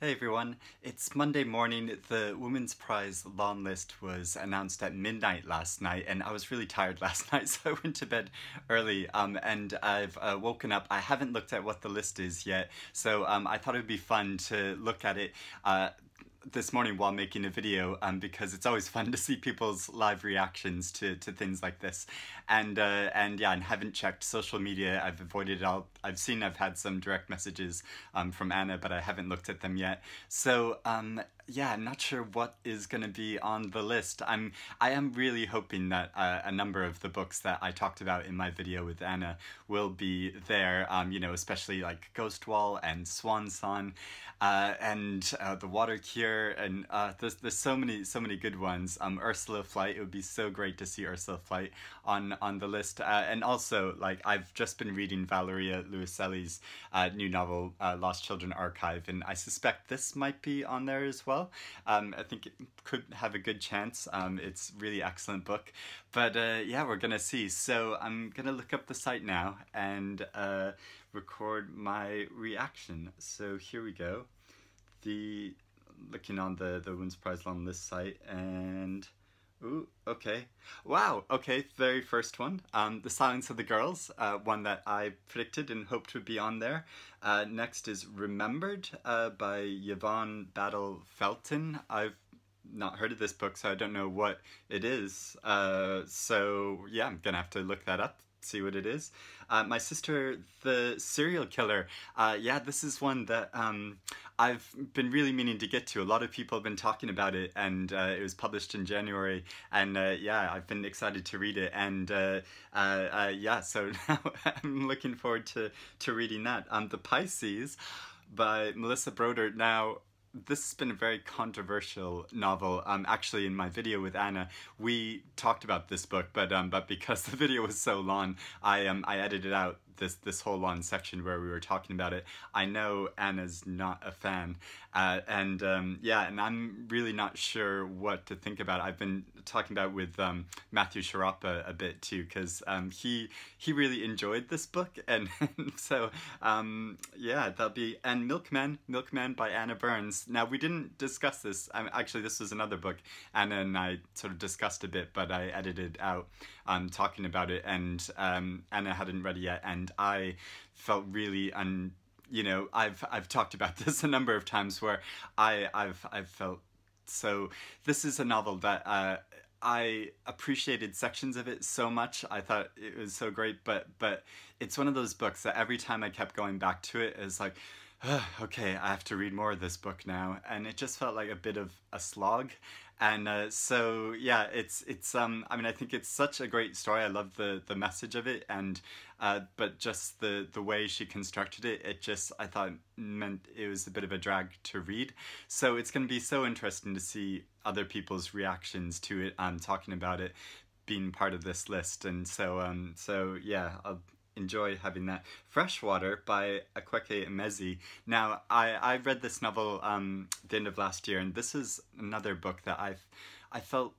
Hey everyone, it's Monday morning. The Women's Prize long list was announced at midnight last night, and I was really tired last night, so I went to bed early. And I've woken up. I haven't looked at what the list is yet, so I thought it would be fun to look at it this morning while making a video, because it's always fun to see people's live reactions to things like this. And yeah, and haven't checked social media. I've avoided it all. I've had some direct messages from Anna, but I haven't looked at them yet. So yeah, I'm not sure what is going to be on the list. I am really hoping that a number of the books that I talked about in my video with Anna will be there. You know, especially like Ghost Wall and Swan and The Water Cure, and there's so many good ones. Ursula Flight. It would be so great to see Ursula Flight on the list. And also, like, I've just been reading Valeria Luiselli's new novel, Lost Children Archive, and I suspect this might be on there as well. I think it could have a good chance. It's a really excellent book, but yeah, we're gonna see. So I'm gonna look up the site now and record my reaction. So here we go. Looking on the Women's Prize long list site, and ooh, okay. Wow, okay, very first one. The Silence of the Girls, one that I predicted and hoped would be on there. Next is Remembered by Yvonne Battle-Felton. I've not heard of this book, so I don't know what it is. So yeah, I'm gonna have to look that up, see what it is. My Sister, the Serial Killer. Yeah, this is one that I've been really meaning to get to. A lot of people have been talking about it, and it was published in January, and yeah, I've been excited to read it, and yeah, so now I'm looking forward to reading that. The Pisces by Melissa Broder. Now, this has been a very controversial novel. Actually, in my video with Anna, we talked about this book, but because the video was so long, I edited out this whole long section where we were talking about it. I know Anna's not a fan, and yeah, and I'm really not sure what to think about it. I've been talking about it with Matthew Sharapa a bit too, because he really enjoyed this book, and so yeah, that'll be. And Milkman by Anna Burns. Now, we didn't discuss this. Actually, this was another book Anna and I sort of discussed a bit, but I edited out talking about it, and Anna hadn't read it yet, and I felt really you know, I've talked about this a number of times where I've felt so. This is a novel that I appreciated sections of it so much. I thought it was so great, but it's one of those books that every time I kept going back to it, it's like, okay, I have to read more of this book now, and it just felt like a bit of a slog. And so yeah, it's I mean, I think it's such a great story. I love the message of it, and but just the way she constructed it, it just, I thought, meant it was a bit of a drag to read. So it's going to be so interesting to see other people's reactions to it, talking about it being part of this list. And so so yeah, I'll enjoy having that. Freshwater by Akwaeke Emezi. Now, I read this novel the end of last year, and this is another book that I felt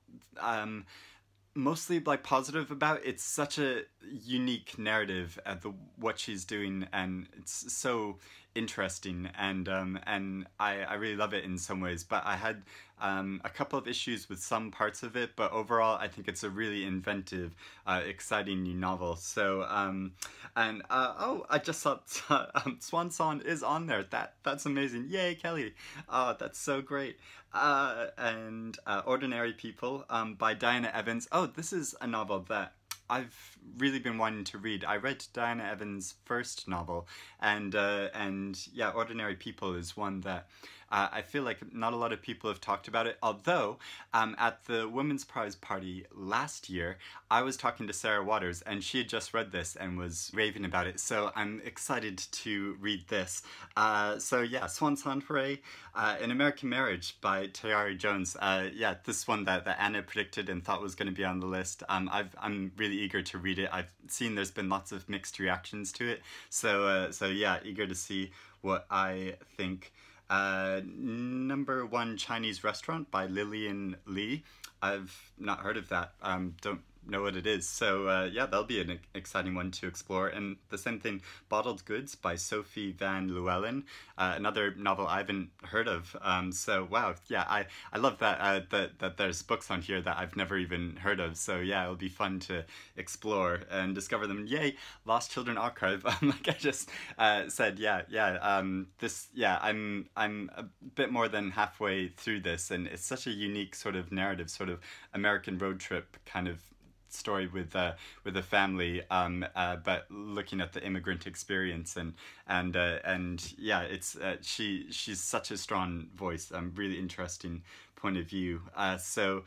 mostly like positive about. It's such a unique narrative at what she's doing, and it's so interesting, and I really love it in some ways, but I had a couple of issues with some parts of it, but overall I think it's a really inventive, exciting new novel. So and oh, I just saw Swan is on there. That's amazing. Yay, Kelleigh. Oh, that's so great. And Ordinary People by Diana Evans. Oh, this is a novel that I've really been wanting to read. I read Diana Evans' first novel, and yeah, Ordinary People is one that I feel like not a lot of people have talked about it, although at the Women's Prize party last year, I was talking to Sarah Waters, and she had just read this and was raving about it, so I'm excited to read this. So yeah, Swan Sonfray, An American Marriage by Tayari Jones. Yeah, this one that Anna predicted and thought was going to be on the list. I'm really eager to read it. I've seen there's been lots of mixed reactions to it, so yeah, eager to see what I think. Number One Chinese Restaurant by Lillian Lee. I've not heard of that. Don't know what it is. So yeah, that'll be an exciting one to explore. And the same thing, Bottled Goods by Sophie van Llewyn, another novel I haven't heard of. So wow, yeah, I love that, that there's books on here that I've never even heard of. So yeah, it'll be fun to explore and discover them. Yay, Lost Children Archive. Like I just said, I'm a bit more than halfway through this, and it's such a unique sort of narrative, sort of American road trip kind of story with a family, but looking at the immigrant experience, and yeah, it's she's such a strong voice, really interesting point of view. So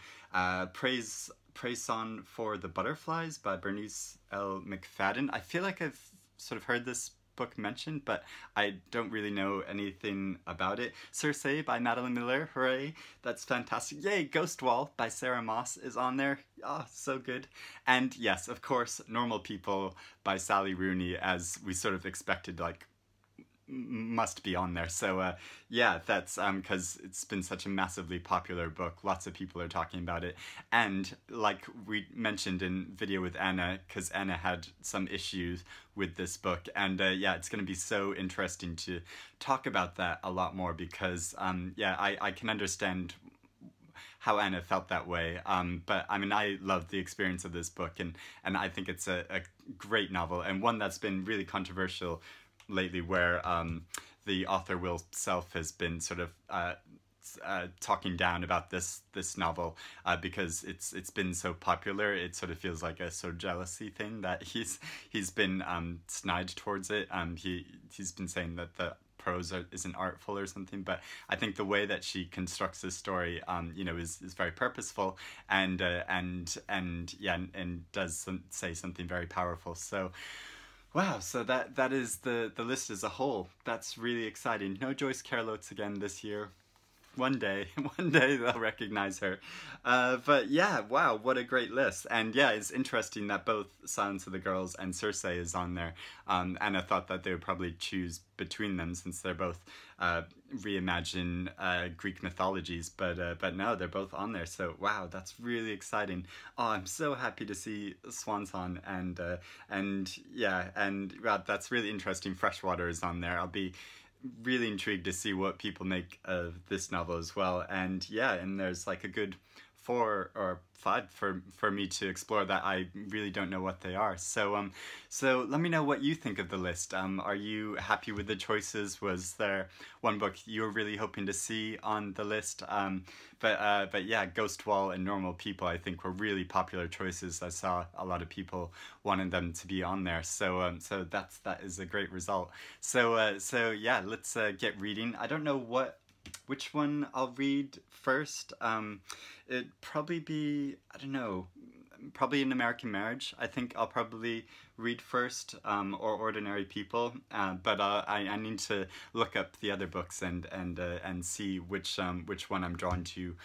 praise Song for the Butterflies by Bernice L. McFadden. I feel like I've sort of heard this book mentioned, but I don't really know anything about it. Circe by Madeline Miller, hooray, that's fantastic. Yay, Ghost Wall by Sarah Moss is on there. Oh, so good. And yes, of course, Normal People by Sally Rooney, as we sort of expected, like, must be on there. So yeah, that's because it's been such a massively popular book. Lots of people are talking about it, and like we mentioned in video with Anna, because Anna had some issues with this book, and yeah, it's going to be so interesting to talk about that a lot more, because yeah, I can understand how Anna felt that way, but I mean, I love the experience of this book, and I think it's a great novel, and one that's been really controversial lately, where the author Will Self has been sort of talking down about this novel because it's been so popular. It sort of feels like a sort of jealousy thing that he's been snide towards it. He's been saying that the prose isn't artful or something, but I think the way that she constructs this story, you know, is very purposeful, and yeah, and does say something very powerful. So wow, so that is the list as a whole. That's really exciting. No Joyce Carol Oates again this year. One day they'll recognize her. But yeah, wow, what a great list. And yeah, it's interesting that both Silence of the Girls and Circe is on there. And I thought that they would probably choose between them, since they're both reimagine Greek mythologies, but no, they're both on there. So wow, that's really exciting. Oh, I'm so happy to see Swan Song, and yeah, and wow, that's really interesting. Freshwater is on there. I'll be really intrigued to see what people make of this novel as well. And yeah, and there's like a good 4 or 5 for me to explore that I really don't know what they are. So so let me know what you think of the list. Are you happy with the choices? Was there one book you were really hoping to see on the list? But yeah, Ghost Wall and Normal People, I think, were really popular choices. I saw a lot of people wanting them to be on there. So so that is a great result. So so yeah, let's get reading. I don't know which one I'll read first. It'd probably be, I don't know, probably An American Marriage. I think I'll probably read first, or Ordinary People. But I need to look up the other books and see which one I'm drawn to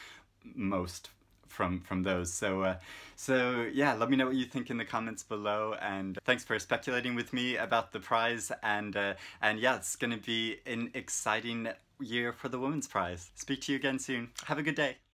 most from those. So so yeah, let me know what you think in the comments below, and thanks for speculating with me about the prize, and yeah, it's gonna be an exciting year for the Women's Prize. Speak to you again soon. Have a good day.